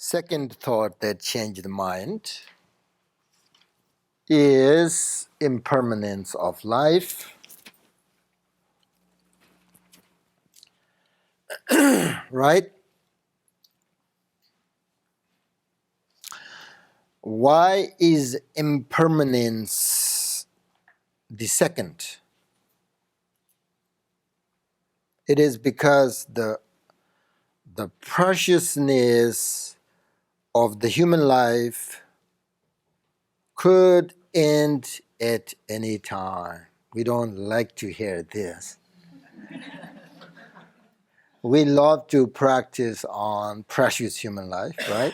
Second thought that changed the mind is impermanence of life. Right? Why is impermanence the second? It is because the preciousness of the human life could end at any time. We don't like to hear this. We love to practice on precious human life, right?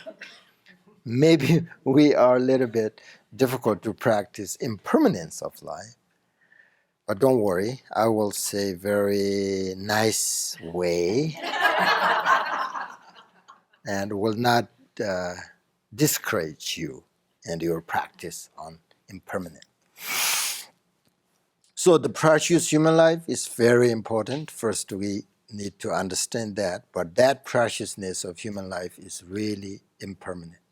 Maybe we are a little bit difficult to practice impermanence of life. But don't worry, I will say very nice way and will not discourage you and your practice on impermanence. So the precious human life is very important. First, we need to understand that, but that preciousness of human life is really impermanent.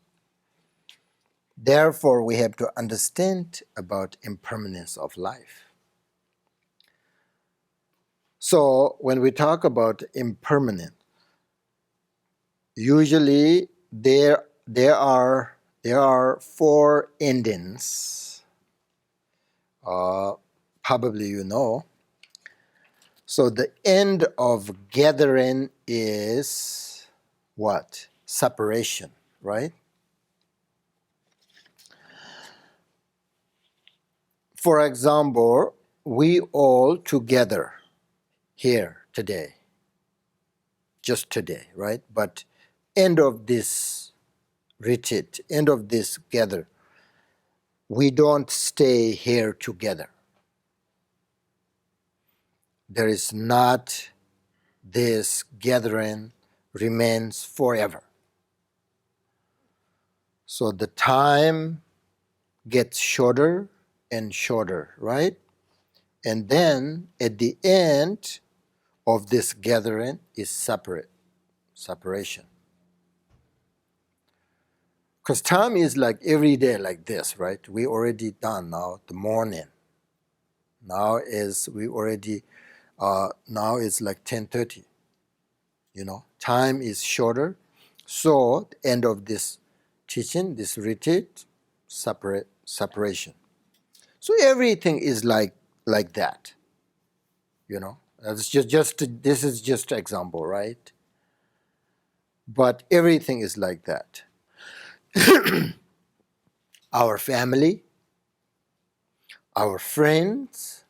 Therefore, we have to understand about impermanence of life. So when we talk about impermanent, usually there are four endings. Probably you know. So the end of gathering is what? Separation, right? For example, we all together here today, just today, right? But end of this retreat, end of this gather, we don't stay here together. There is not this gathering remains forever. So the time gets shorter and shorter, right? And then at the end of this gathering is separation. Because time is like every day like this, right? We already done now the morning. Now is we already now it's like 10:30. You know, time is shorter. So the end of this teaching, this retreat, separation. So everything is like that. You know, that's just this is just an example, right? But everything is like that. Our family, our friends,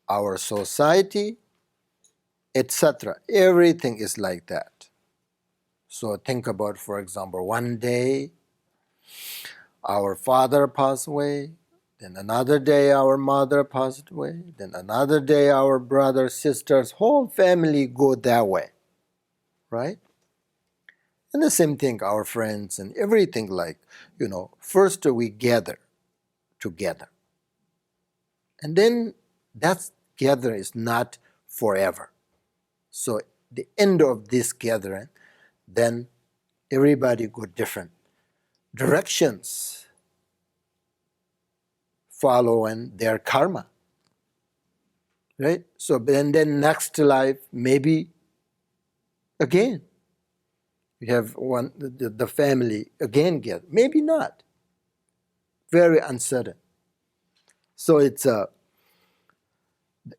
our society, etc. Everything is like that. So think about, for example, one day our father passed away, then another day our mother passed away, then another day our brothers, sisters, whole family go that way, right? And the same thing, our friends and everything like, you know, first we gather together. And then that gathering is not forever. So the end of this gathering, then everybody go different directions following their karma. Right? So then next life, maybe again. You have the family again get, maybe not. Very uncertain. So it's the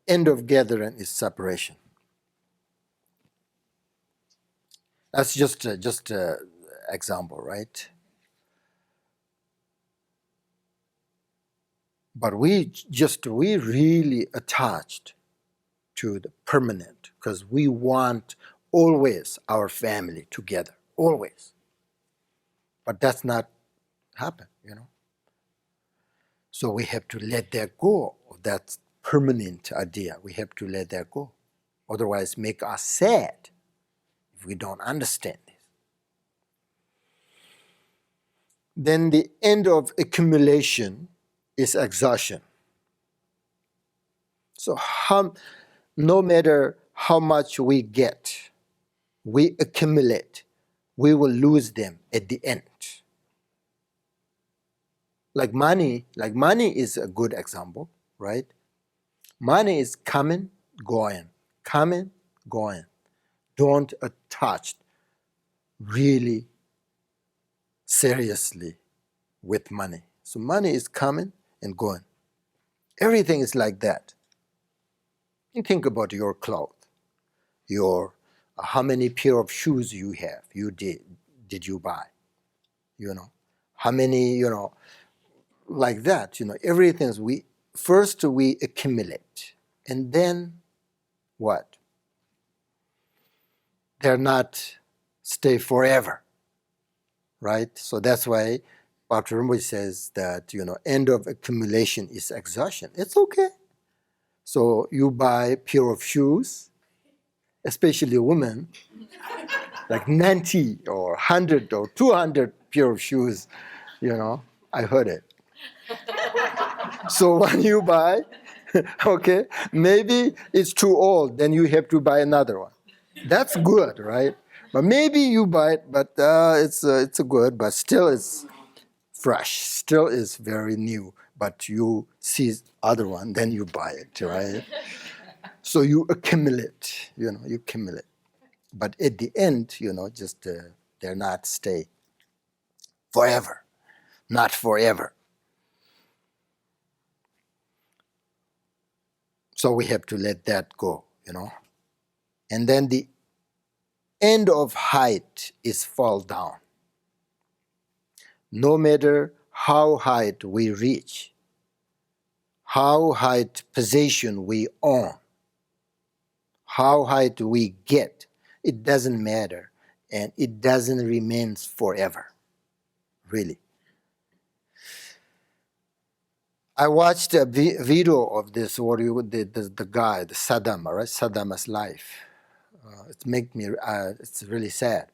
end of gathering is separation. That's just a example, right? But we really attached to the permanent because we want always our family together, always. But that's not happen, you know. So we have to let that go of that permanent idea. We have to let that go. Otherwise make us sad if we don't understand this. Then the end of accumulation is exhaustion. So no matter how much we get, we accumulate. we will lose them at the end. Like money is a good example, right? Money is coming, going, coming, going. Don't attach really seriously with money. So money is coming and going. Everything is like that. You think about your clothes, your how many pair of shoes you have, did you buy, how many, like that, everything we accumulate, and then what? They're not stay forever, right? So that's why Dr. Rinpoche says that, end of accumulation is exhaustion. It's okay. So you buy a pair of shoes, especially a woman, like 90 or 100 or 200 pair of shoes, I heard it. So when you buy, okay, maybe it's too old, then you have to buy another one. That's good, right? But maybe you buy it, but it's a good, but still it's fresh, still is very new. But you see other one, then you buy it, right? So you accumulate, you accumulate. But at the end, just they're not stay forever, not forever. So we have to let that go, And then the end of height is fall down. No matter how high we reach, how high position we own, how high we get, it doesn't matter, and it doesn't remain forever, really. I watched a video of this, the guy, the Saddam, right? Saddam's life. It's really sad.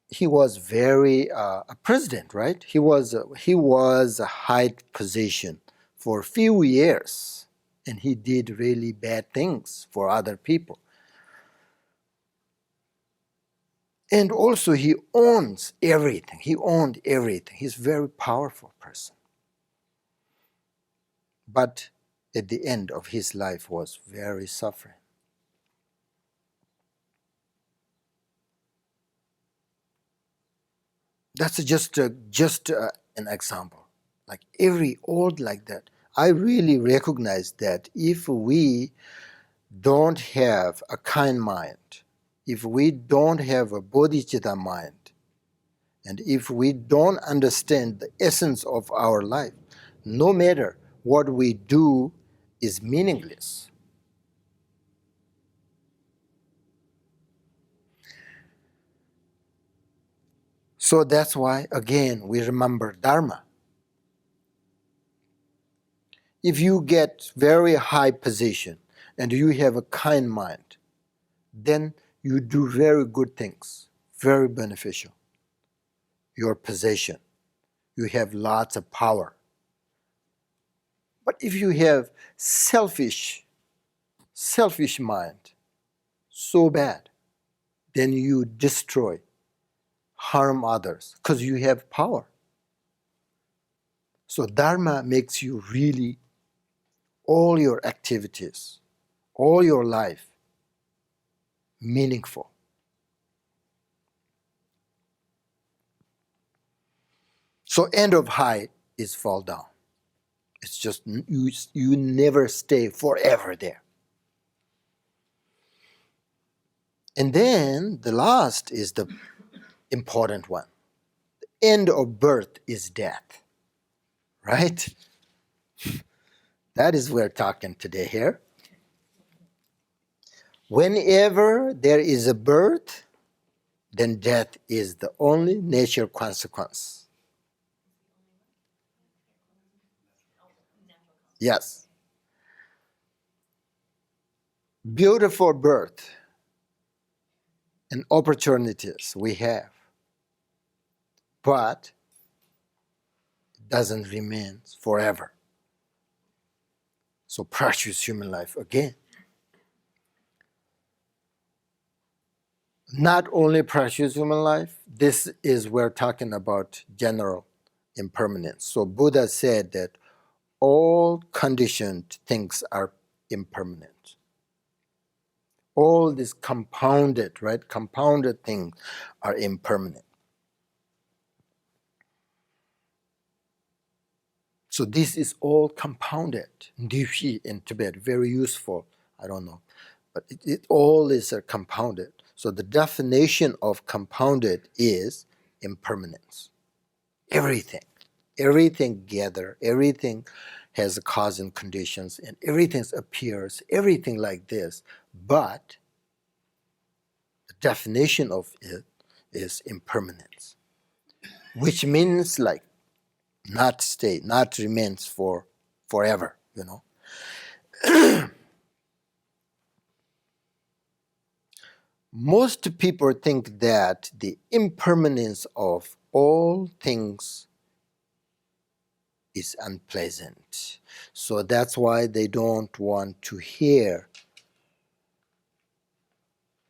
He was very a president, right? He was a high position for a few years, and he did really bad things for other people. And also, he owns everything. He owned everything. He's a very powerful person. But at the end of his life was very suffering. That's just an example. Like all like that. I really recognize that if we don't have a kind mind, if we don't have a bodhicitta mind, and if we don't understand the essence of our life, no matter what we do is meaningless. So that's why, again, we remember Dharma. If you get very high position and you have a kind mind, then you do very good things, very beneficial. Your possession, you have lots of power. But if you have selfish mind, so bad, then you destroy, harm others, because you have power. So Dharma makes you really, all your activities, all your life, meaningful. So end of high is fall down. It's just you never stay forever there. And then the last is the important one. The end of birth is death. Right? That is what we're talking today here. Whenever there is a birth, then death is the only natural consequence. Yes. Beautiful birth and opportunities we have, but it doesn't remain forever. So precious human life again. not only precious human life, this is we're talking about general impermanence. So Buddha said that all conditioned things are impermanent. All these compounded, right? Compounded things are impermanent. So this is all compounded. Ndishi in Tibet, very useful. I don't know. But it all is compounded. So the definition of compounded is impermanence. Everything. Everything gather, everything has a cause and conditions, and everything appears, everything like this. But the definition of it is impermanence, which means like not stay, not remains for forever, you know. Most people think that the impermanence of all things is unpleasant. So that's why they don't want to hear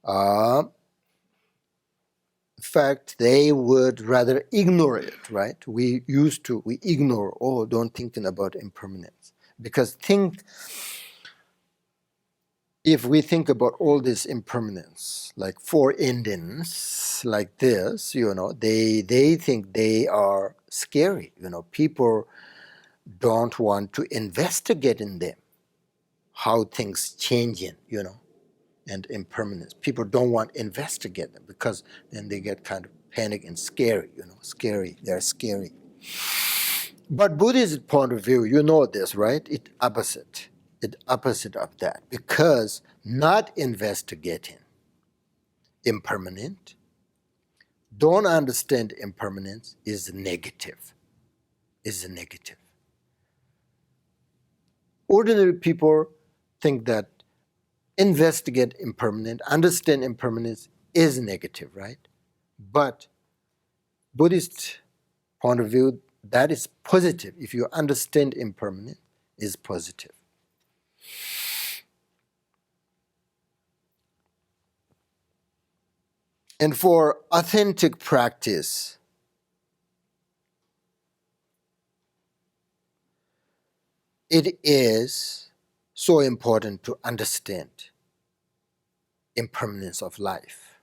in fact, they would rather ignore it, right? We ignore, oh, don't thinking about impermanence. Because if we think about all this impermanence, like four endings, like this, you know, they think they are scary, you know. People don't want to investigate in them, how things changing, you know, and impermanence. People don't want to investigate them because then they get kind of panic and scary, you know, scary. They're scary. But Buddhist point of view, you know this, right? It opposite. It opposite of that. Because not investigating impermanent, don't understand impermanence is negative. Is negative. Ordinary people think that investigate impermanent, understand impermanence is negative, right? But Buddhist point of view, that is positive. If you understand impermanence, is positive. And for authentic practice, it is so important to understand impermanence of life.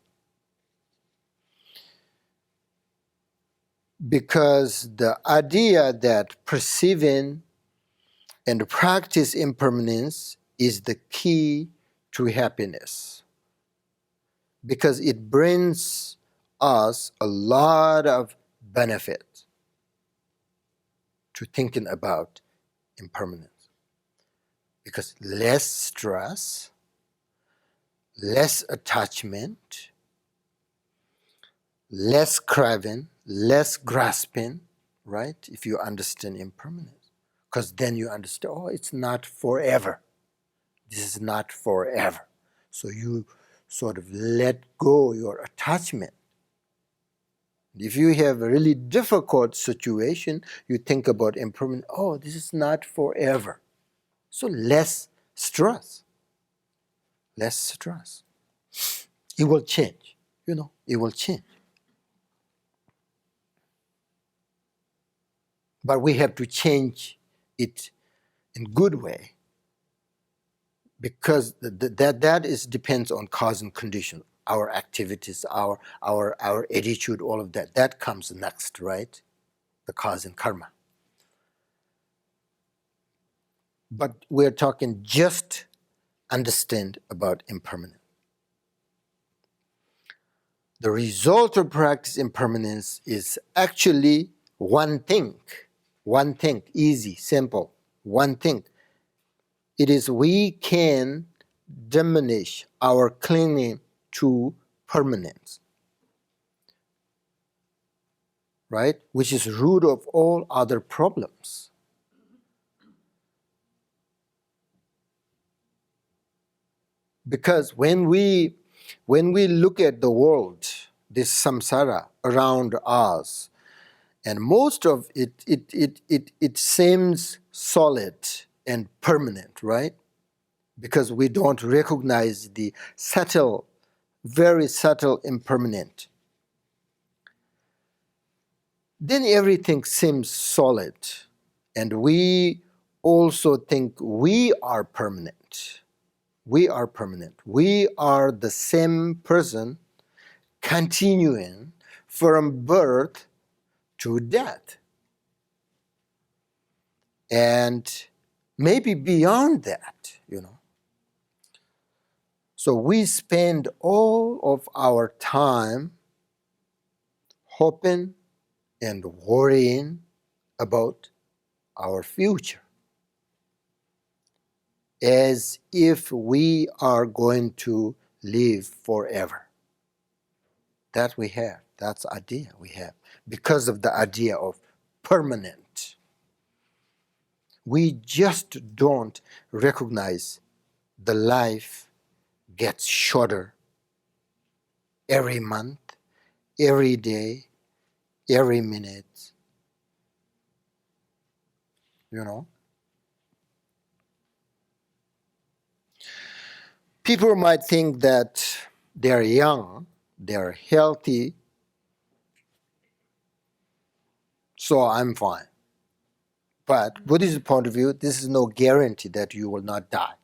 Because the idea that perceiving and practice impermanence is the key to happiness. Because it brings us a lot of benefit to thinking about impermanence. Because less stress, less attachment, less craving, less grasping, right? If you understand impermanence. Because then you understand, oh, it's not forever. This is not forever. So you sort of let go your attachment. If you have a really difficult situation, you think about impermanence, oh, this is not forever. So less stress. Less stress. It will change, you know, it will change. But we have to change it in good way because that is depends on cause and condition. Our activities, our attitude, all of that. That comes next, right? The cause and karma. But we're talking just understand about impermanence. The result of practice impermanence is actually one thing, easy, simple, one thing. It is we can diminish our clinging to permanence, right? Which is root of all other problems. Because when we look at the world, this samsara around us, and most of it seems solid and permanent, right? Because we don't recognize the subtle very subtle, impermanent. Then everything seems solid, and we also think we are permanent. We are permanent. We are the same person continuing from birth to death. And maybe beyond that, So we spend all of our time hoping and worrying about our future, as if we are going to live forever. That we have. That's the idea we have. Because of the idea of permanent. We just don't recognize the life gets shorter every month, every day, every minute. People might think that they're young, they're healthy, so I'm fine. But Buddhist point of view, this is no guarantee that you will not die.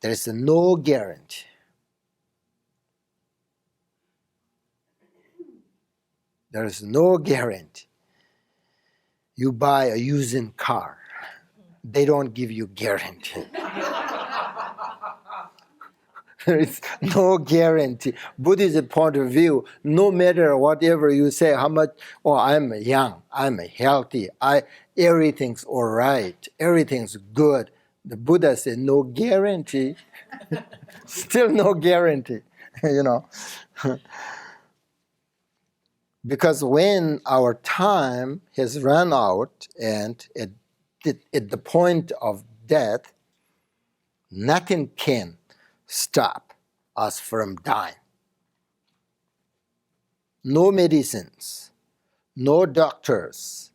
There is no guarantee. There is no guarantee. You buy a used car, they don't give you guarantee. There is no guarantee. Buddhist point of view, no matter whatever you say, how much, I'm young, I'm healthy, everything's all right, everything's good. The Buddha said no guarantee. Still no guarantee, Because when our time has run out and at the point of death, nothing can stop us from dying. No medicines, no doctors,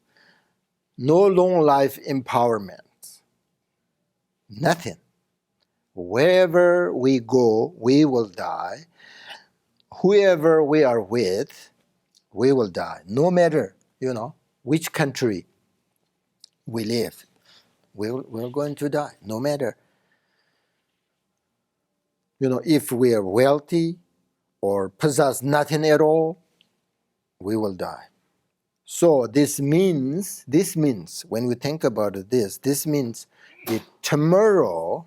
no long life empowerment, nothing. Wherever we go, we will die. Whoever we are with, we will die. No matter, which country we live, we're going to die. No matter, if we are wealthy or possess nothing at all, we will die. So this means, when we think about this means that tomorrow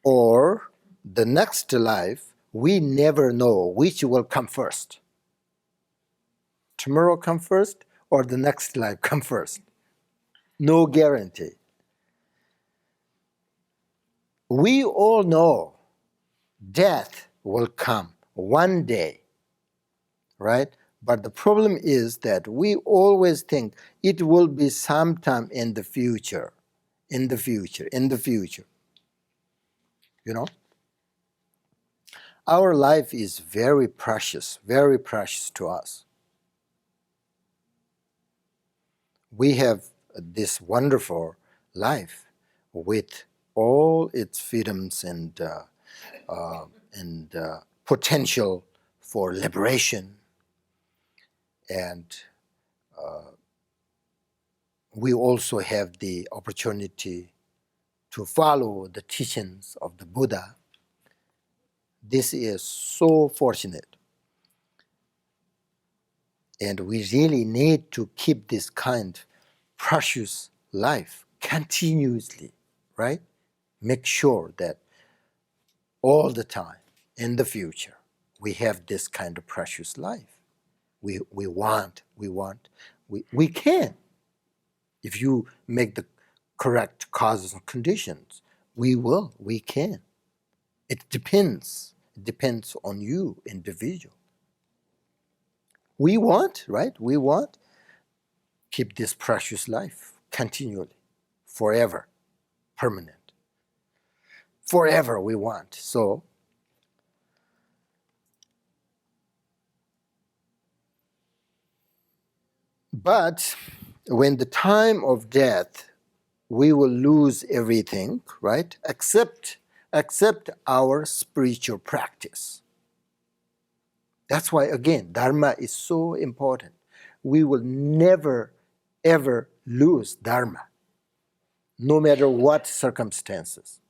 or the next life, we never know which will come first. Tomorrow come first or the next life come first. No guarantee. We all know death will come one day, right? But the problem is that we always think it will be sometime in the future, in the future. Our life is very precious to us. We have this wonderful life with all its freedoms and potential for liberation. And we also have the opportunity to follow the teachings of the Buddha. This is so fortunate. And we really need to keep this kind of precious life continuously, right? Make sure that all the time in the future we have this kind of precious life. We can. If you make the correct causes and conditions, we can. It depends on you, individual. We want, right? We want keep this precious life continually, forever, permanent. Forever we want. So, but when the time of death, we will lose everything, right? Except except our spiritual practice. That's why, again, Dharma is so important. We will never, ever lose Dharma, no matter what circumstances,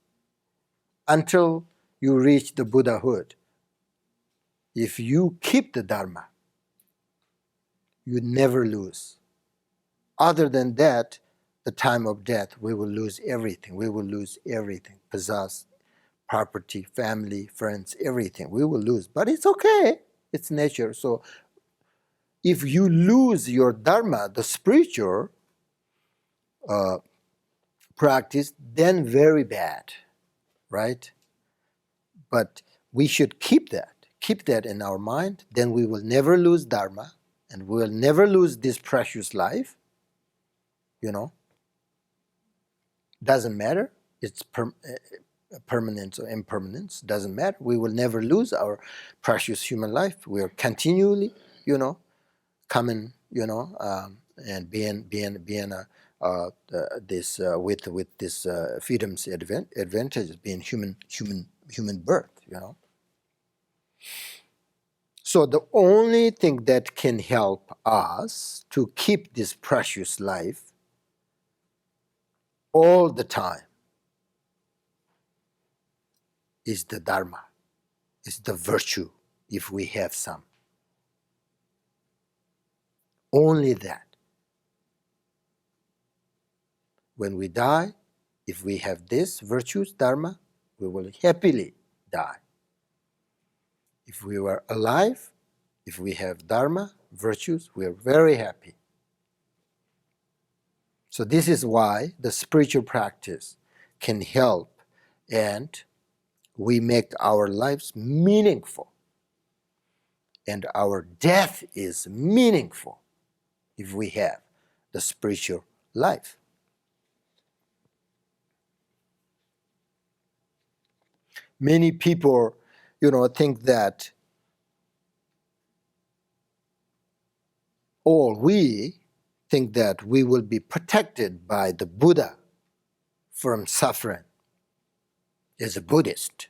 until you reach the Buddhahood. If you keep the Dharma, you never lose. Other than that, the time of death, we will lose everything. We will lose everything. Possess, property, family, friends, everything. We will lose. But it's okay. It's nature. So if you lose your Dharma, the spiritual practice, then very bad, right? But we should keep that in our mind. Then we will never lose Dharma, and we will never lose this precious life. Doesn't matter. It's permanence or impermanence. Doesn't matter. We will never lose our precious human life. We are continually, coming, and being this with this freedom's advantages, being human birth. So the only thing that can help us to keep this precious life all the time is the Dharma, is the virtue, if we have some. Only that. When we die, if we have this virtues, Dharma, we will happily die. If we were alive, if we have Dharma, virtues, we are very happy. So this is why the spiritual practice can help, and we make our lives meaningful. And our death is meaningful if we have the spiritual life. Many people, think that, we think that we will be protected by the Buddha from suffering as a Buddhist.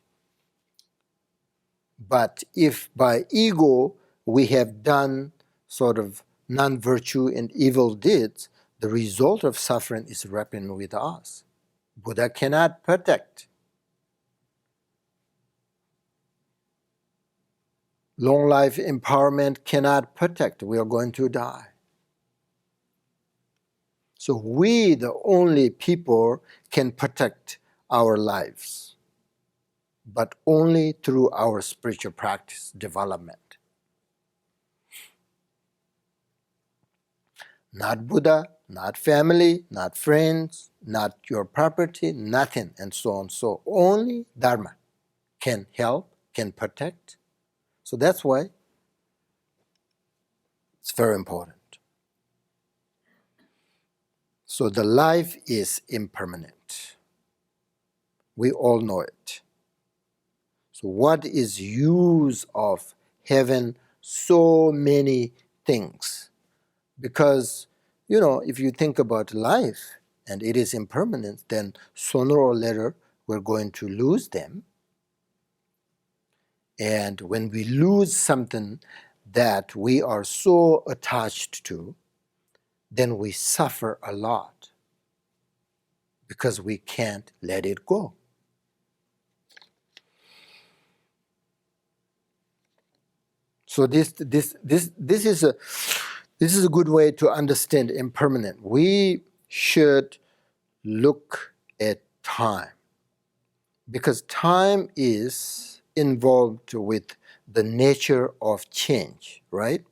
But if by ego we have done sort of non-virtue and evil deeds, the result of suffering is wrapping with us. Buddha cannot protect. Long life empowerment cannot protect. We are going to die. So we, the only people, can protect our lives, but only through our spiritual practice development. Not Buddha, not family, not friends, not your property, nothing, and so on. So only Dharma can help, can protect. So that's why it's very important. So the life is impermanent. We all know it. So what is use of having so many things? Because, if you think about life and it is impermanent, then sooner or later we're going to lose them. And when we lose something that we are so attached to, then we suffer a lot because we can't let it go. So this is a good way to understand impermanent. We should look at time, because time is involved with the nature of change, right?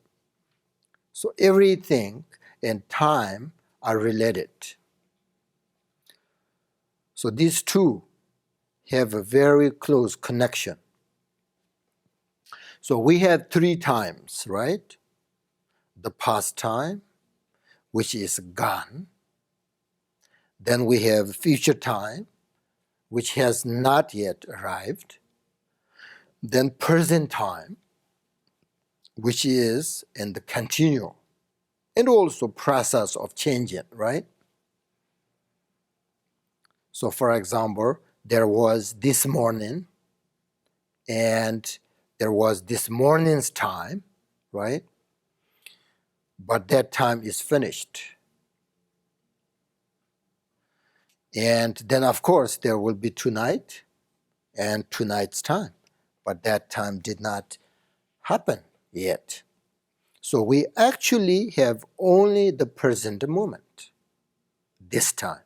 So everything and time are related. So these two have a very close connection. So we have 3 times, right? The past time, which is gone. Then we have future time, which has not yet arrived. Then present time, which is in the continual, and also process of changing, right? So for example, there was this morning, and there was this morning's time, right? But that time is finished. And then, of course, there will be tonight and tonight's time. But that time did not happen yet. So we actually have only the present moment, this time.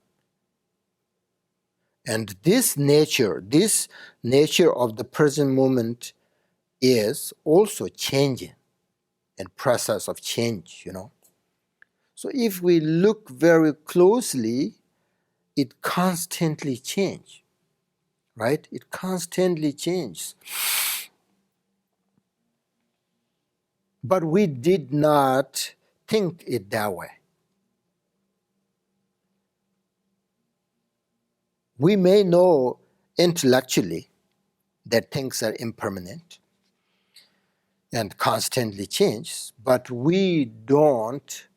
And this nature of the present moment is also changing and process of change, So if we look very closely, it constantly changes, right? It constantly changes. But we did not think it that way. We may know intellectually that things are impermanent and constantly change, but we don't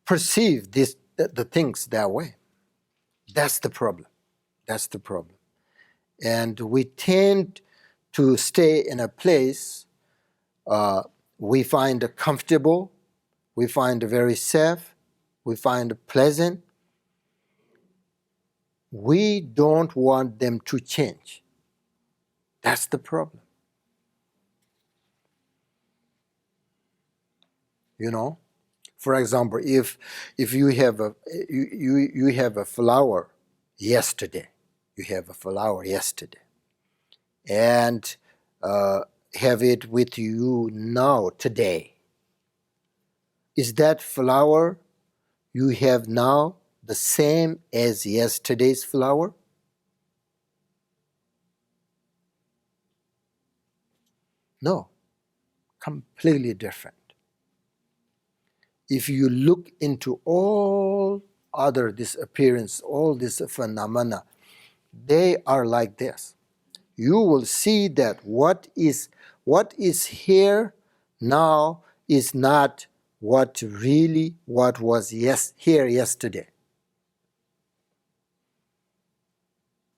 perceive the things that way. That's the problem. That's the problem. And we tend to stay in a place we find comfortable, we find very safe, we find pleasant. We don't want them to change. That's the problem. For example, if you have you have a flower yesterday, and have it with you now today, is that flower you have now the same as yesterday's flower? No, completely different. If you look into all other disappearance, all these phenomena, they are like this. You will see that what is here now is not what was here yesterday.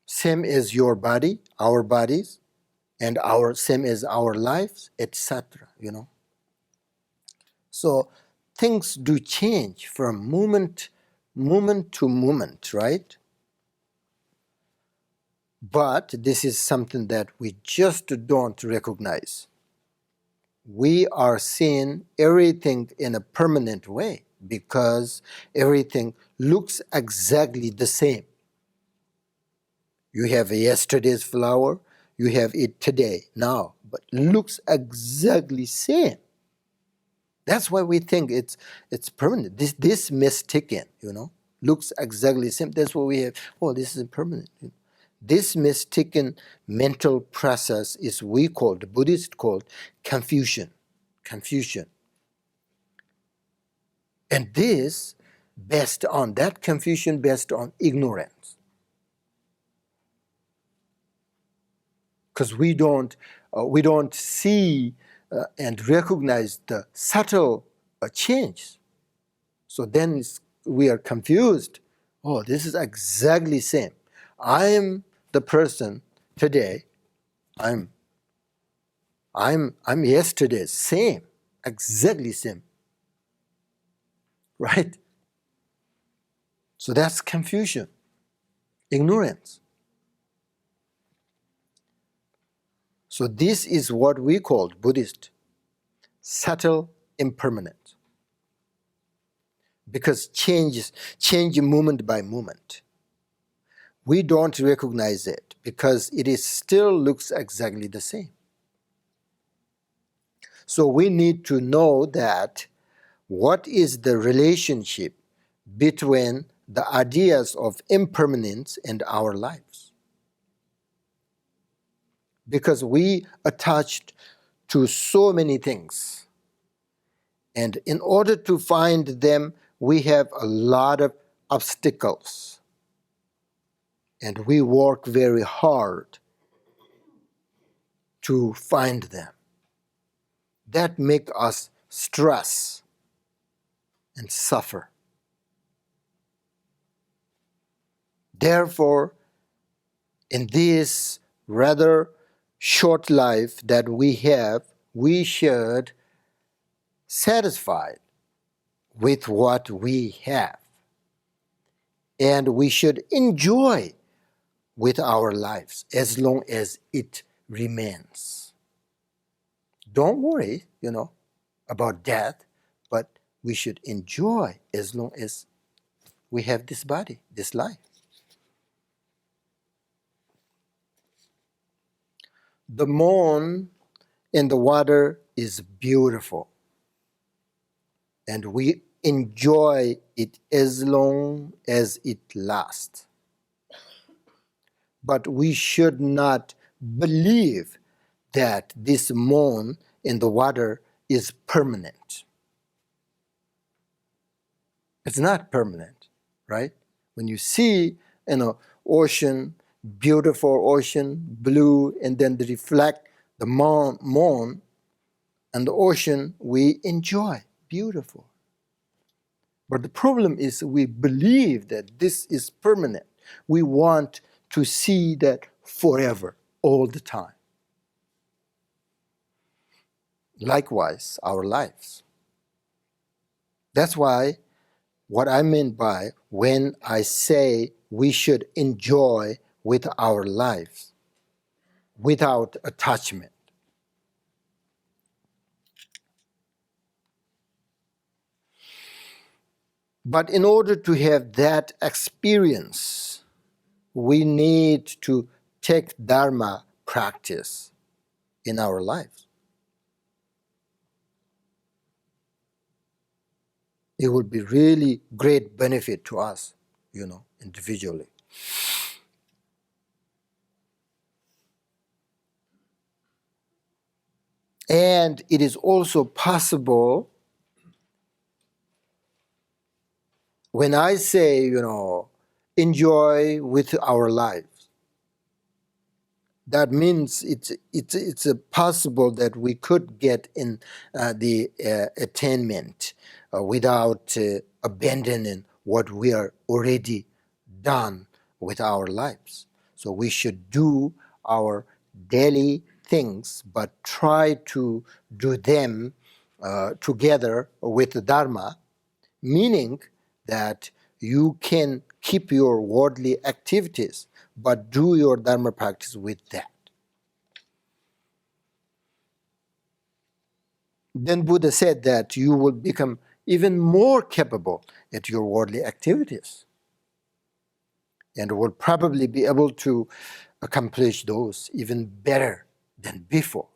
Same as your body, our bodies, and same as our lives, etc. So things do change from moment to moment, right? But this is something that we just don't recognize. We are seeing everything in a permanent way because everything looks exactly the same. You have yesterday's flower, you have it today, now, but looks exactly same. That's why we think it's permanent. This mistaken, looks exactly same. That's what we have. Oh, this is permanent. This mistaken mental process is the Buddhists called confusion. And this based on ignorance. Because we don't see and recognize the subtle change. So then we are confused. Oh, this is exactly same. I am the person today. I'm yesterday, same, exactly same. Right? So that's confusion, ignorance. So this is what we call Buddhist subtle impermanence. Because change moment by moment. We don't recognize it because it still looks exactly the same. So we need to know that what is the relationship between the ideas of impermanence and our lives. Because we attached to so many things. And in order to find them, we have a lot of obstacles. And we work very hard to find them. That make us stress and suffer. Therefore, In this rather short life that we have, we should satisfy with what we have, and we should enjoy with our lives as long as it remains. Don't worry, about death, but we should enjoy as long as we have this body, this life. The moon in the water is beautiful, and we enjoy it as long as it lasts. But we should not believe that this moon in the water is permanent. It's not permanent, right? When you see ocean, beautiful ocean, blue, and then they reflect the moon and the ocean, we enjoy, beautiful. But the problem is we believe that this is permanent. We want to see that forever, all the time. Likewise, our lives. That's why what I mean by when I say we should enjoy with our lives without attachment. But in order to have that experience, we need to take Dharma practice in our lives. It would be really great benefit to us, individually. And it is also possible when I say, enjoy with our lives. That means it's possible that we could get in the attainment without abandoning what we are already done with our lives. So we should do our daily things, but try to do them together with the Dharma, meaning that you can keep your worldly activities, but do your Dharma practice with that. Then Buddha said that you will become even more capable at your worldly activities and will probably be able to accomplish those even better than before.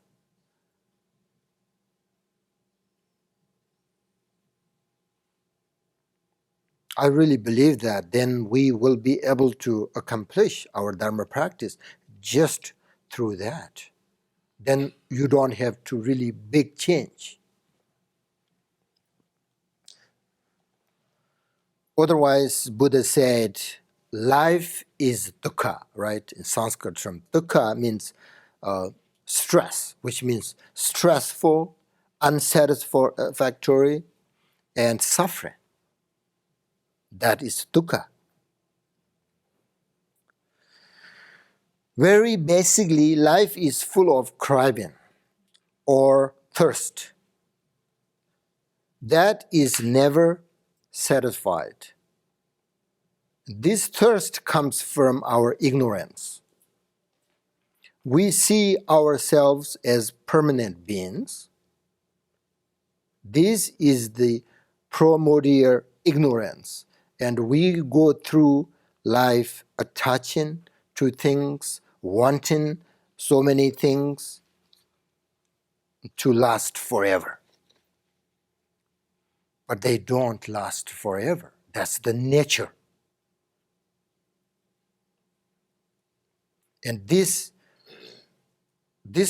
I really believe that then we will be able to accomplish our Dharma practice just through that. Then you don't have to really big change. Otherwise, Buddha said, life is dukkha, right? In Sanskrit term, dukkha means stress, which means stressful, unsatisfactory, and suffering. That is dukkha. Very basically, life is full of craving or thirst. That is never satisfied. This thirst comes from our ignorance. We see ourselves as permanent beings. This is the primordial ignorance, and we go through life attaching to things, wanting so many things to last forever. But they don't last forever. That's the nature. And this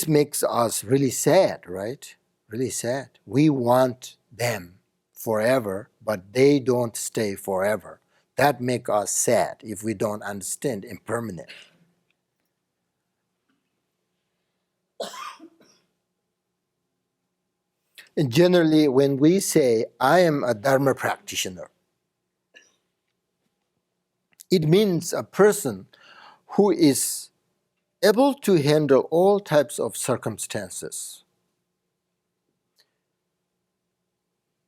makes us really sad, right? Really sad. We want them forever, but they don't stay forever. That makes us sad if we don't understand impermanence. And generally, when we say, I am a Dharma practitioner, it means a person who is able to handle all types of circumstances.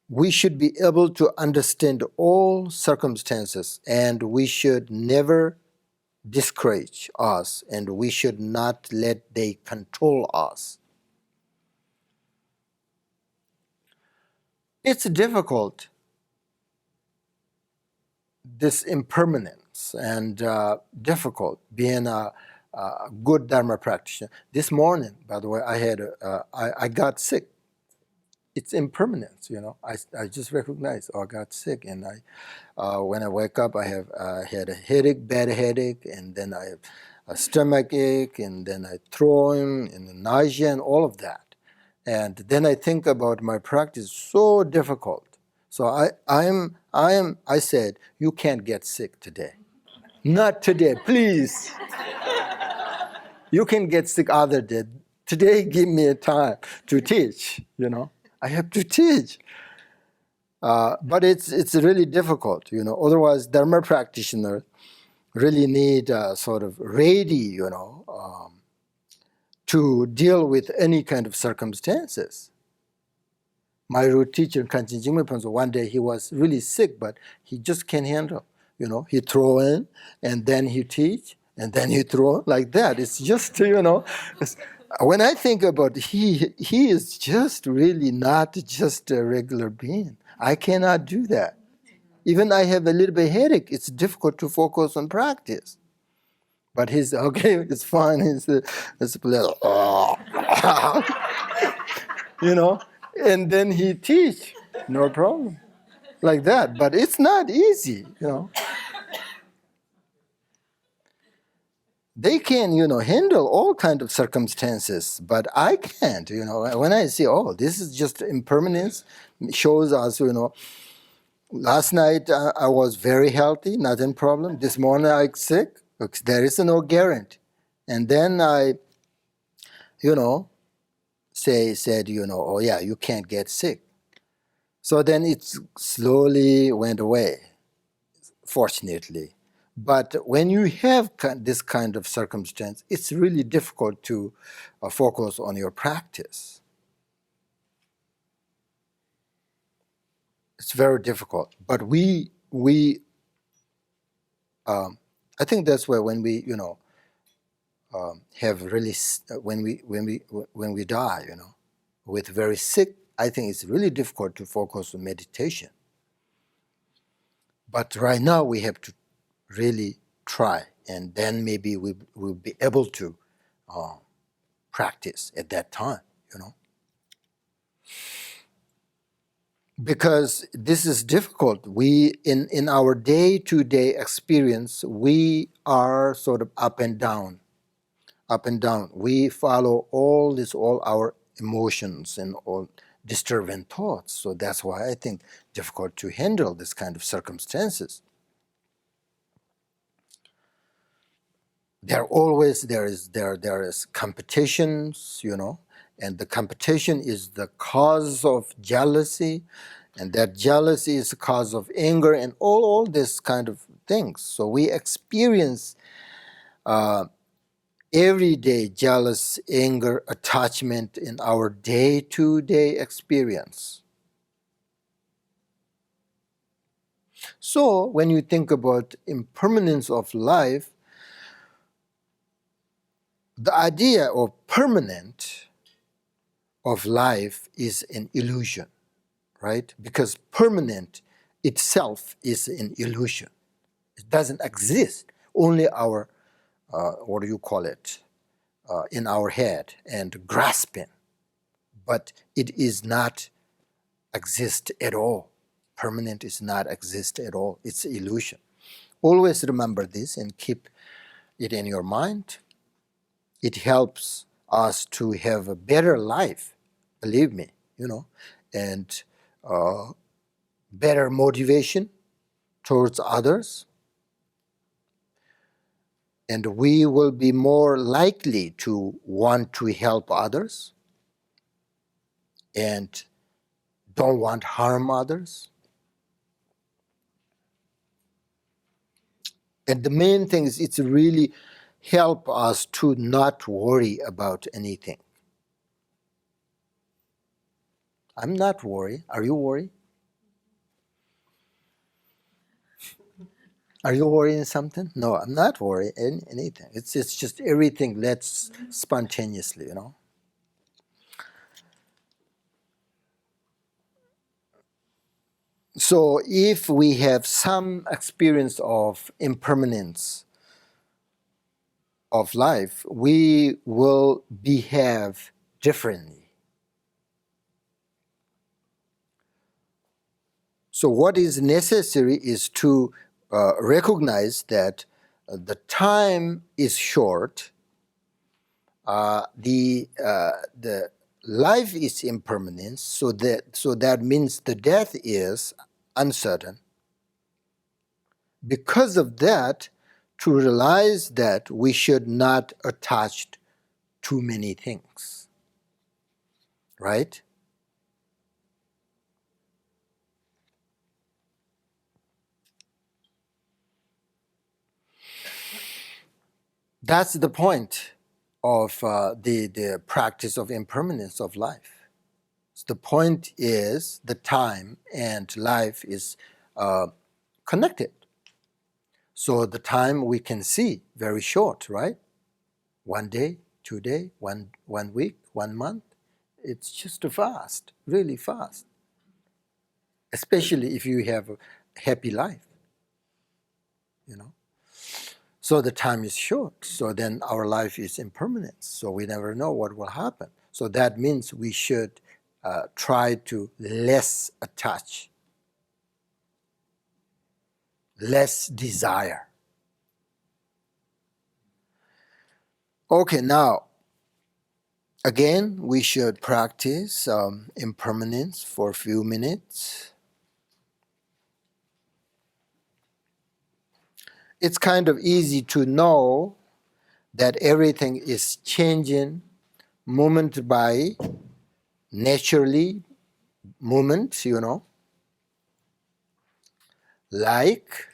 We should be able to understand all circumstances, and we should never discourage us, and we should not let they control us. It's difficult, this impermanence, and difficult being a good Dharma practitioner. This morning, by the way, I got sick. It's impermanence, I just recognized, I got sick, and when I wake up, I had a headache, bad headache, and then I have a stomach ache, and then I throwing, and nausea, and all of that. And then I think about my practice, so difficult. So I said, you can't get sick today. Not today, please. You can get sick other day. Today, give me a time to teach, I have to teach. But it's really difficult, Otherwise, Dharma practitioners really need sort of ready, to deal with any kind of circumstances. My root teacher, Kanchen Jingme Panso, one day he was really sick, but he just can't handle. He throw in, and then he teach, and then he throw like that. It's just, when I think about it, he is just really not just a regular being. I cannot do that. Even I have a little bit headache, it's difficult to focus on practice. But he's, okay, it's fine. It's a little, and then he teach, no problem, like that. But it's not easy, They can, handle all kind of circumstances, but I can't, When I say, this is just impermanence, shows us, last night I was very healthy, nothing problem. This morning I'm sick, there is no guarantee. And then I, said, oh yeah, you can't get sick. So then it slowly went away, fortunately. But when you have this kind of circumstance, it's really difficult to focus on your practice. It's very difficult. But I think that's why when we, have really, when we die, with very sick, I think it's really difficult to focus on meditation. But right now we have to really try, and then maybe we'll be able to practice at that time, Because this is difficult. We, in our day-to-day experience, we are sort of up and down. We follow all our emotions and all disturbing thoughts. So that's why I think difficult to handle this kind of circumstances. There is competitions, and the competition is the cause of jealousy, and that jealousy is the cause of anger, and all this kind of things. So we experience everyday jealous, anger, attachment in our day-to-day experience. So when you think about impermanence of life, the idea of permanent of life is an illusion, right? Because permanent itself is an illusion. It doesn't exist. Only our, what do you call it, in our head and grasping. But it is not exist at all. Permanent is not exist at all. It's illusion. Always remember this and keep it in your mind. It helps us to have a better life, believe me, and better motivation towards others. And we will be more likely to want to help others and don't want to harm others. And the main thing is it's really help us to not worry about anything. I'm not worried. Are you worried? Are you worrying something? No, I'm not worried anything. It's just everything lets spontaneously, you know. So if we have some experience of impermanence of life, we will behave differently. So what is necessary is to recognize that the time is short, the life is impermanent, so that means the death is uncertain. Because of that, to realize that we should not attach too many things, right? That's the point of the practice of impermanence of life. So the point is the time and life is connected. So the time we can see very short, right? 1 day, 2 day, one week, 1 month. It's just fast, really fast. Especially if you have a happy life, you know. So the time is short. So then our life is impermanent. So we never know what will happen. So that means we should try to less attach, less desire. Okay, now, again, we should practice impermanence for a few minutes. It's kind of easy to know that everything is changing moment by naturally moment, you know, like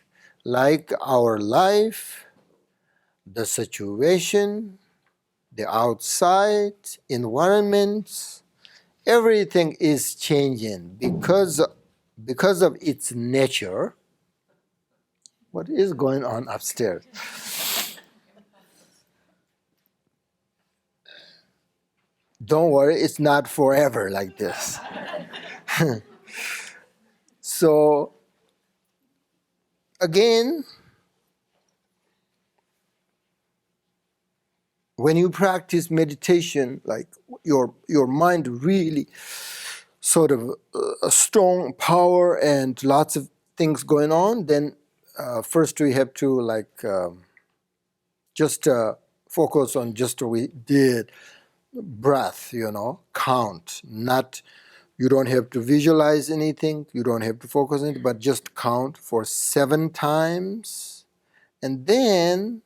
our life, the situation, the outside environment, everything is changing because of its nature. What is going on upstairs? Don't worry, it's not forever like this. So again, when you practice meditation, like your mind really sort of a strong power and lots of things going on, then first we have to just focus on just what we did, breath, you know, count. Not, you don't have to visualize anything, you don't have to focus on it, but just count for 7 times, and then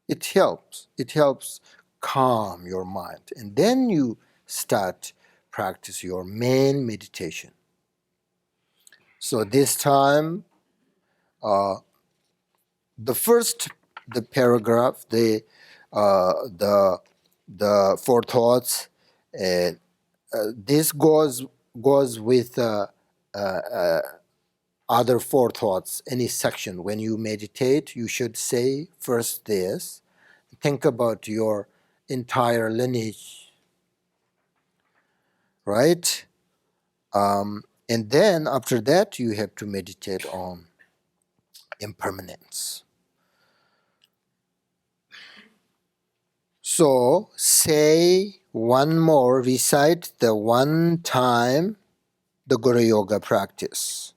it helps. It helps calm your mind, and then you start practice your main meditation. So this time, the paragraph, the 4 thoughts, this goes with other 4 thoughts. Any section when you meditate, you should say first this. Think about your entire lineage, right? And then after that, you have to meditate on impermanence. So say one more, recite the 1 time the Guru Yoga practice,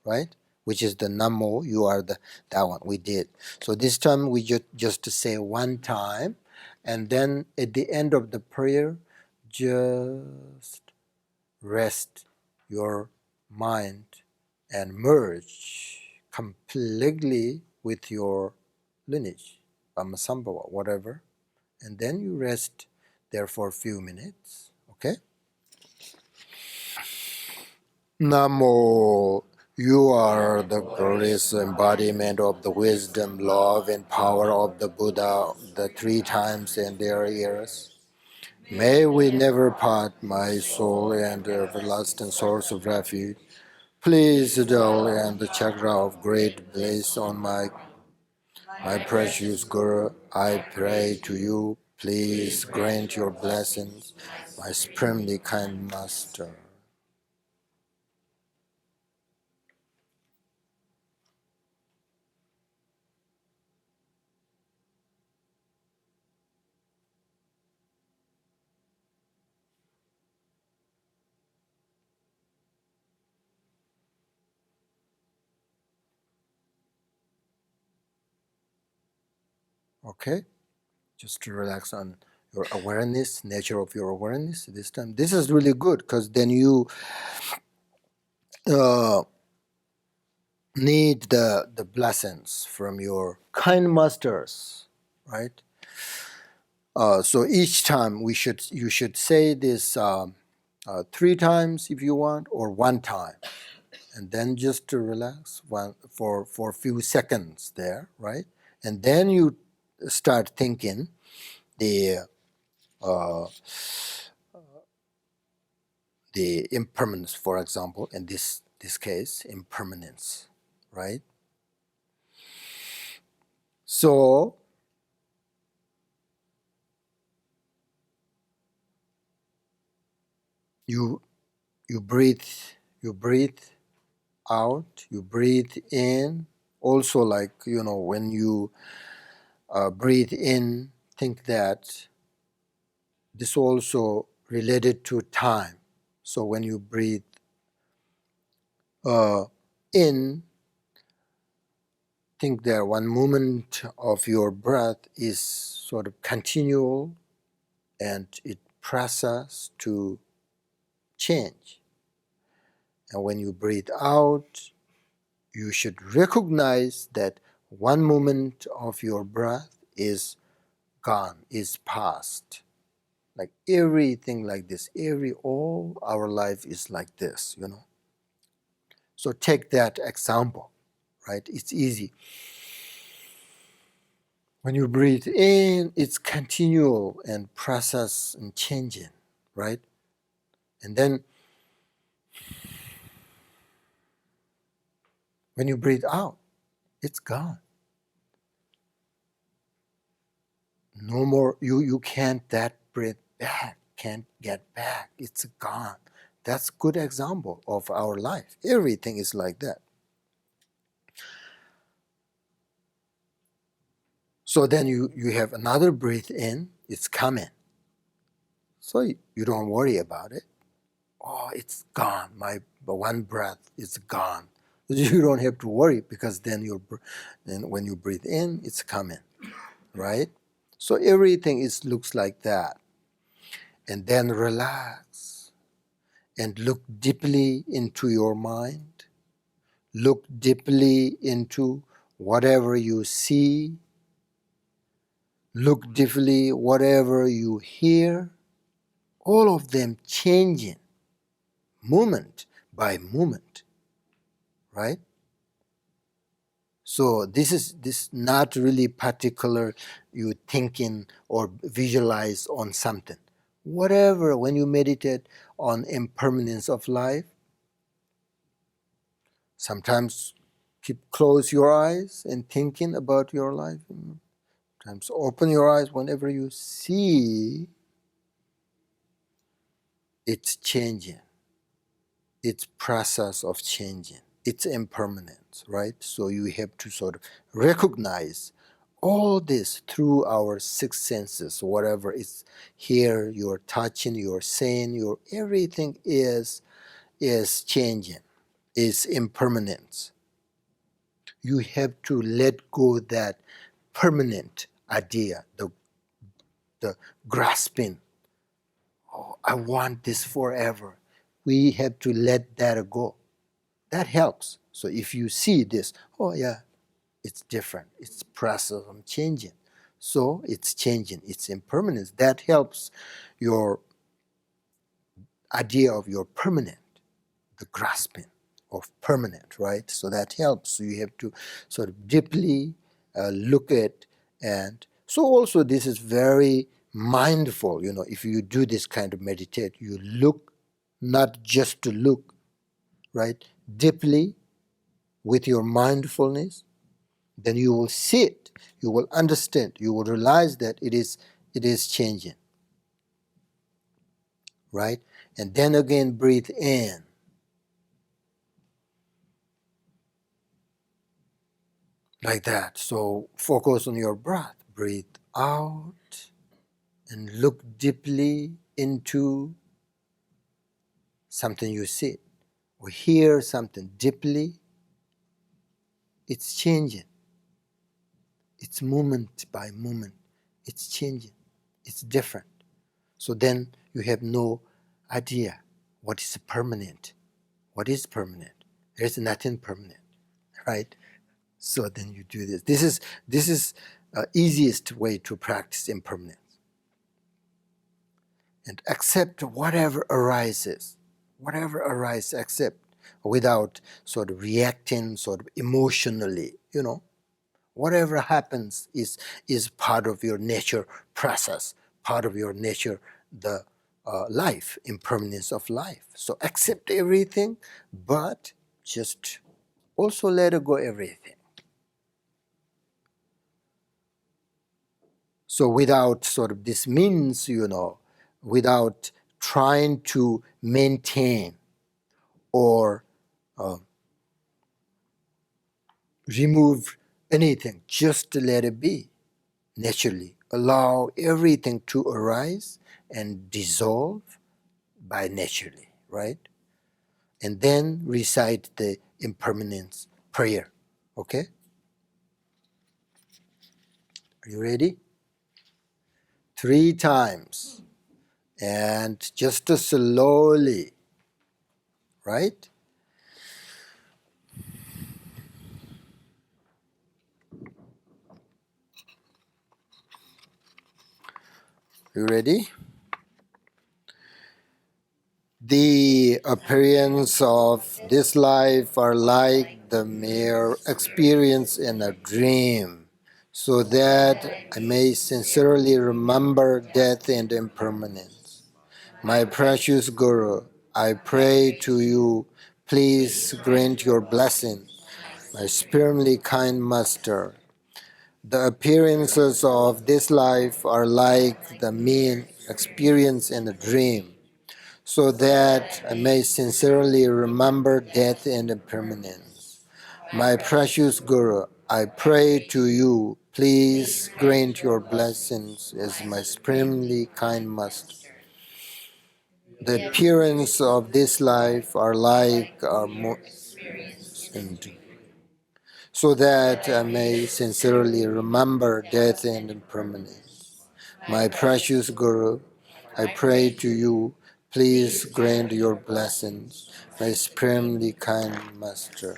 right? Which is the Namo, you are that one we did. So this time we just say 1 time, and then at the end of the prayer, just rest your mind and merge completely with your lineage, Brahmasambhava, whatever, and then you rest there for a few minutes, okay? Namo You are the glorious embodiment of the wisdom, love, and power of the Buddha, the three times and their years. May we never part, my soul and everlasting source of refuge. Please dwell in the chakra of great bliss on my precious Guru. I pray to you, please grant your blessings, my supremely kind Master. Okay? Just to relax on your awareness, nature of your awareness this time. This is really good because then you uh, need the blessings from your kind masters, right? So each time you should say this three times if you want, or one time, and then just to relax for a few seconds there, right? And then you start thinking the uh, the impermanence, for example, in this case, impermanence, right? So you you breathe you breathe out, you breathe in. Also, like when you breathe in, think that this also related to time. So when you breathe in, think that one moment of your breath is sort of continual and it process to change. And when you breathe out, you should recognize that one moment of your breath is gone, is past. Like everything like this, all our life is like this. So take that example, right? It's easy. When you breathe in, it's continual and process and changing, right? And then when you breathe out, it's gone. No more, you can't that breath back, can't get back. It's gone. That's good example of our life. Everything is like that. So then you have another breath in, it's coming. So you don't worry about it. Oh, it's gone. My one breath is gone. You don't have to worry because then then when you breathe in, it's coming, right? So everything looks like that. And then relax and look deeply into your mind. Look deeply into whatever you see. Look deeply whatever you hear. All of them changing moment by moment, right? So this not really particular you thinking or visualize on something. Whatever, when you meditate on impermanence of life, sometimes close your eyes and thinking about your life. Sometimes open your eyes whenever you see it's changing. It's process of changing. It's impermanence, right? So you have to sort of recognize all this through our six senses. Whatever is here, you're touching, you're saying, your everything is changing, is impermanence. You have to let go that permanent idea, the grasping. Oh, I want this forever. We have to let that go. That helps. So if you see this, oh yeah, it's different. It's process of changing. So it's changing. It's impermanence. That helps your idea of your permanent, the grasping. of permanent, right? So that helps. So you have to sort of deeply look at, and so also this is very mindful. If you do this kind of meditate, you look, not just to look, right? Deeply with your mindfulness, then you will see it, you will understand, you will realize that it is changing, right? And then again, breathe in like that. So focus on your breath. Breathe out and look deeply into something you see or hear something deeply. It's changing. It's moment by moment. It's changing. It's different. So then you have no idea what is permanent. What is permanent? There is nothing permanent, right? So then you do this. This is easiest way to practice impermanence, and accept whatever arises. Whatever arises, accept without sort of reacting sort of emotionally. Whatever happens is part of your nature process, part of your nature, the life, impermanence of life. So accept everything, but just also let go everything. So without sort of this means, without trying to maintain or remove anything, just to let it be naturally. Allow everything to arise and dissolve by naturally, right? And then recite the impermanence prayer. Okay? Are you ready? 3 times. And just slowly, right? You ready? The appearance of this life are like the mere experience in a dream, so that I may sincerely remember death and impermanence. My precious Guru, I pray to you, please grant your blessing. My supremely kind Master, the appearances of this life are like the mere experience in a dream, so that I may sincerely remember death and impermanence. My precious Guru, I pray to you, please grant your blessings as my supremely kind Master. The appearance of this life are like our so that I may sincerely remember death and impermanence. My precious Guru, I pray to you, please grant your blessings, my supremely kind Master.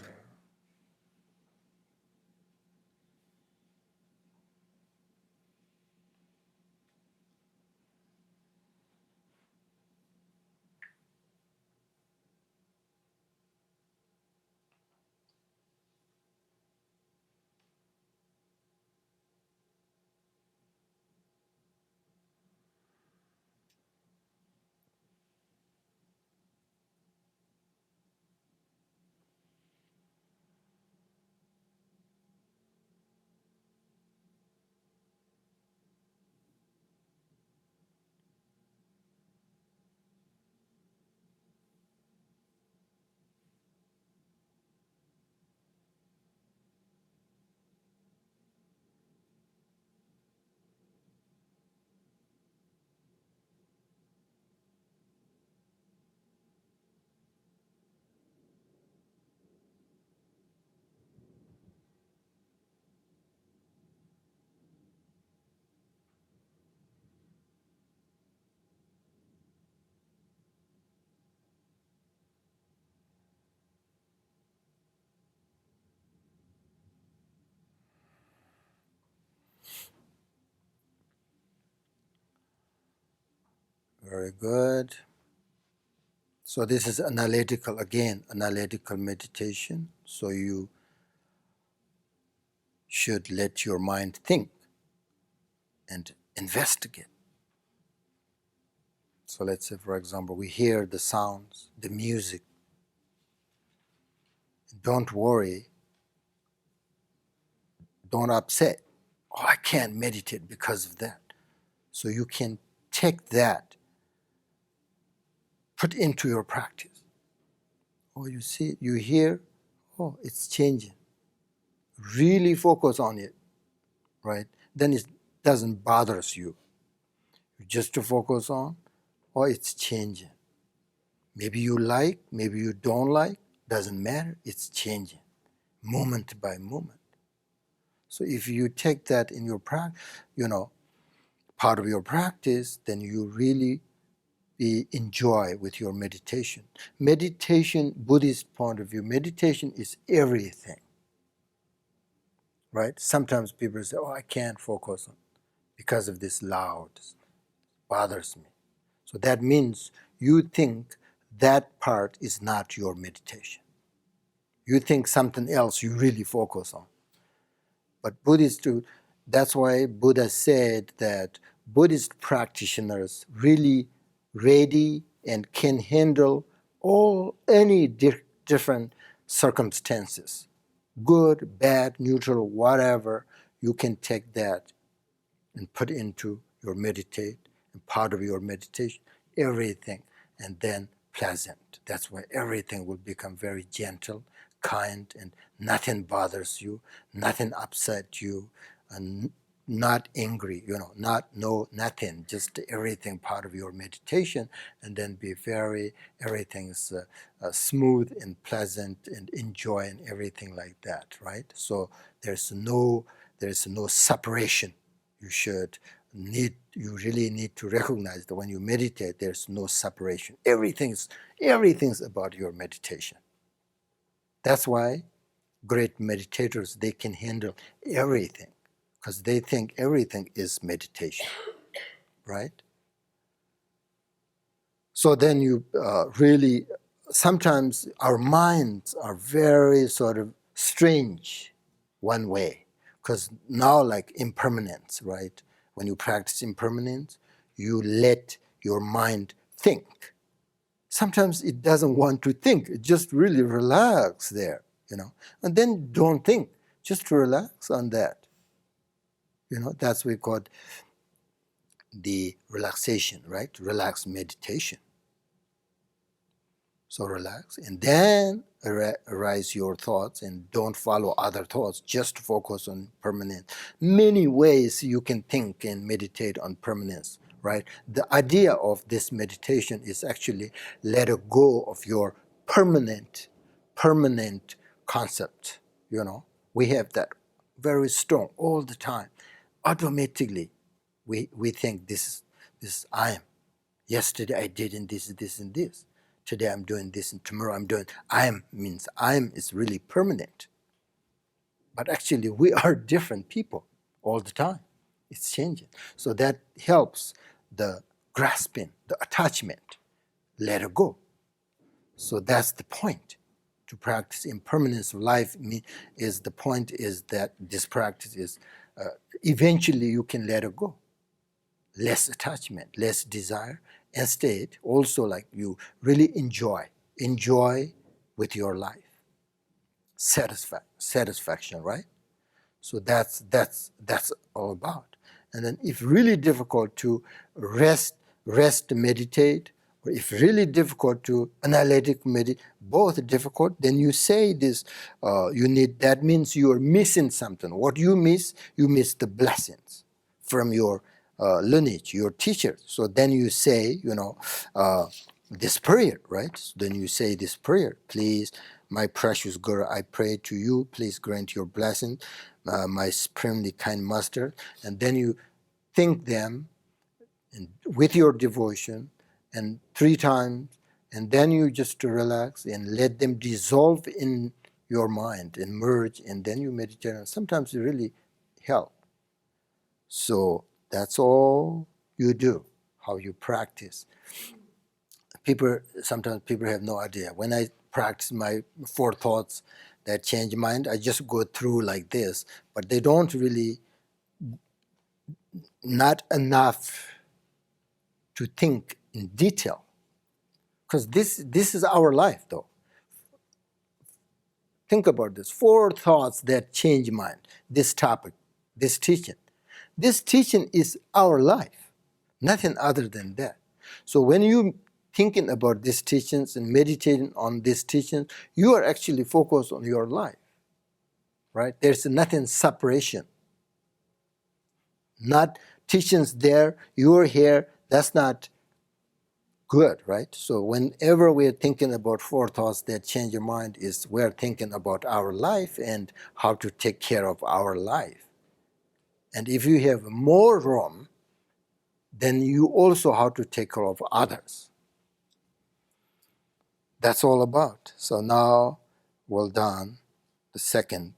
Very good. So this is analytical, again, analytical meditation. So you should let your mind think and investigate. So let's say, for example, we hear the sounds, the music. Don't worry, don't upset. Oh, I can't meditate because of that. So you can take that, put into your practice. Oh, you see, you hear, oh, it's changing. Really focus on it, right? Then it doesn't bother you. You just to focus on, oh, it's changing. Maybe you like, maybe you don't like, doesn't matter, it's changing, moment by moment. So if you take that in your practice, part of your practice, then you really enjoy with your meditation. Meditation, Buddhist point of view, meditation is everything, right? Sometimes people say, oh, I can't focus on because of this loud, bothers me. So that means you think that part is not your meditation. You think something else you really focus on. But Buddhists do, that's why Buddha said that Buddhist practitioners really ready and can handle any different circumstances. Good, bad, neutral, whatever, you can take that and put into your meditate, and part of your meditation, everything, and then pleasant. That's why everything will become very gentle, kind, and nothing bothers you, nothing upset you, and not angry, nothing, just everything part of your meditation, and then be everything's smooth and pleasant and enjoy and everything like that, right? So there's no separation. You really need to recognize that when you meditate, there's no separation. Everything's about your meditation. That's why great meditators, they can handle everything because they think everything is meditation, right? So then you really, sometimes our minds are very sort of strange one way, because now like impermanence, right? When you practice impermanence, you let your mind think. Sometimes it doesn't want to think, it just really relax there, and then don't think, just relax on that. That's what we call the relaxation, right? Relaxed meditation. So relax, and then arise your thoughts, and don't follow other thoughts, just focus on permanence. Many ways you can think and meditate on permanence, right? The idea of this meditation is actually let go of your permanent concept. We have that very strong all the time. Automatically, we think this I am. Yesterday I did in this, and this. Today I'm doing this, and tomorrow I'm doing. I am means I am is really permanent. But actually we are different people all the time. It's changing. So that helps the grasping, the attachment, let it go. So that's the point. To practice impermanence of life is the point is that this practice is eventually you can let it go. Less attachment, less desire. Instead, also like you really enjoy with your life. Satisfaction, right? So that's all about. And then if really difficult to rest, meditate, or if really difficult to analytic meditate, both difficult, then you say this, that means you are missing something. What you miss the blessings from your lineage, your teachers. So then you say, this prayer, right? So then you say this prayer, please, my precious Guru, I pray to you, please grant your blessing, my supremely kind master. And then you think them with your devotion, and 3 times, and then you just relax and let them dissolve in your mind and merge, and then you meditate. And sometimes it really help. So that's all you do, how you practice. sometimes people have no idea. When I practice my 4 thoughts that change mind, I just go through like this, but they don't really, not enough to think in detail. Because this is our life, though. Think about this. 4 thoughts that change mind. This topic, this teaching. This teaching is our life, nothing other than that. So when you thinking about these teachings and meditating on these teachings, you are actually focused on your life, right? There's nothing separation. Not teachings there, you're here, that's not good, right? So whenever we're thinking about 4 thoughts that change your mind, is we're thinking about our life and how to take care of our life. And if you have more room, then you also have to take care of others. That's all about. So now, well done, the second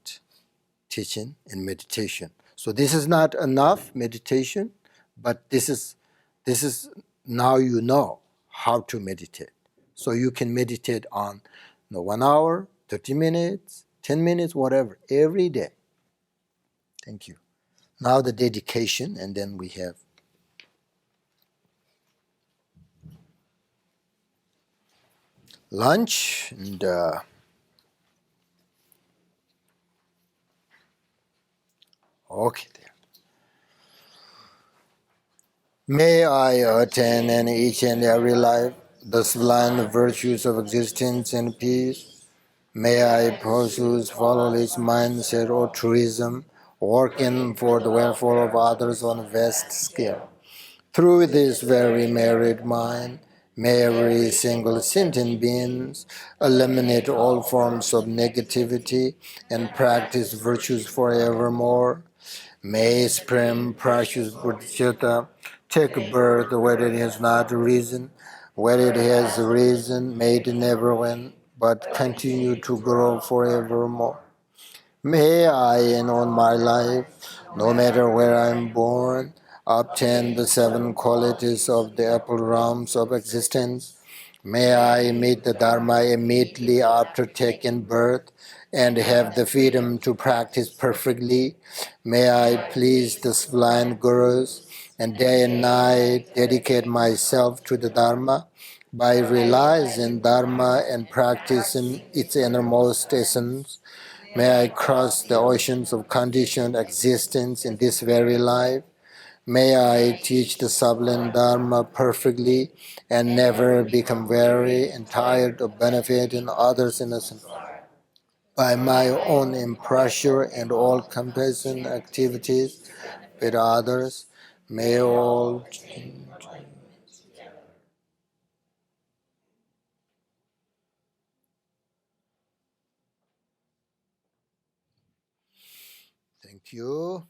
teaching in meditation. So this is not enough meditation, but this is now you know how to meditate. So you can meditate on 1 hour, 30 minutes, 10 minutes, whatever, every day. Thank you. Now the dedication, and then we have lunch, and okay there. May I attain in each and every life the sublime virtues of existence and peace. May I pursue flawless mindset altruism, working for the welfare of others on a vast scale. Through this very merit mind, may every single sentient being eliminate all forms of negativity and practice virtues forevermore. May supreme precious Buddhista take birth where it has not risen, where it has risen, may it never win, but continue to grow forevermore. May I, in all my life, no matter where I am born, obtain the 7 qualities of the apple realms of existence. May I meet the Dharma immediately after taking birth and have the freedom to practice perfectly. May I please the sublime gurus and day and night dedicate myself to the Dharma by realizing Dharma and practicing its innermost essence. May I cross the oceans of conditioned existence in this very life. May I teach the sublime Dharma perfectly and never become weary and tired of benefiting others innocent by my own impressure and all compassion activities with others. May all. Thank you.